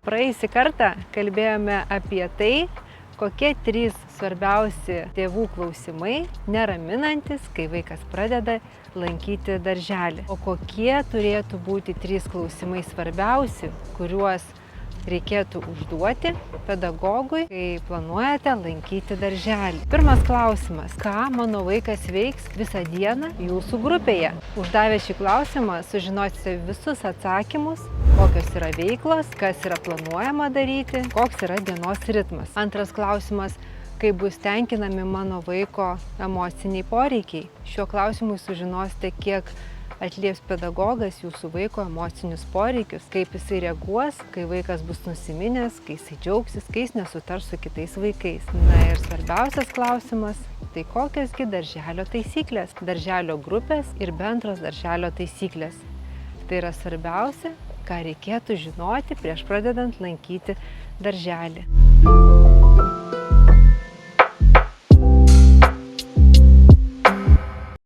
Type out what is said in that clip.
Praėjusį kartą kalbėjome apie tai, kokie 3 svarbiausi tėvų klausimai neraminantis, kai vaikas pradeda lankyti darželį. O kokie turėtų būti 3 klausimai svarbiausi, kuriuos reikėtų užduoti pedagogui, kai planuojate lankyti darželį. Pirmas klausimas: ką mano vaikas veiks visą dieną jūsų grupėje? Uždavę šį klausimą sužinosite visus atsakymus, kokios yra veiklos, kas yra planuojama daryti, koks yra dienos ritmas. Antras klausimas: kaip bus tenkinami mano vaiko emociniai poreikiai? Šiuo klausimu sužinosite, kiek atlieps pedagogas jūsų vaiko emocinius poreikius, kaip jisai reaguos, kai vaikas bus nusiminęs, kai jisai džiaugsis, kai jis nesutars su kitais vaikais. Na ir svarbiausias klausimas: tai kokiosgi darželio taisyklės, darželio grupės ir bendros darželio taisyklės. Tai yra svarbiausia, ką reikėtų žinoti prieš pradedant lankyti darželį.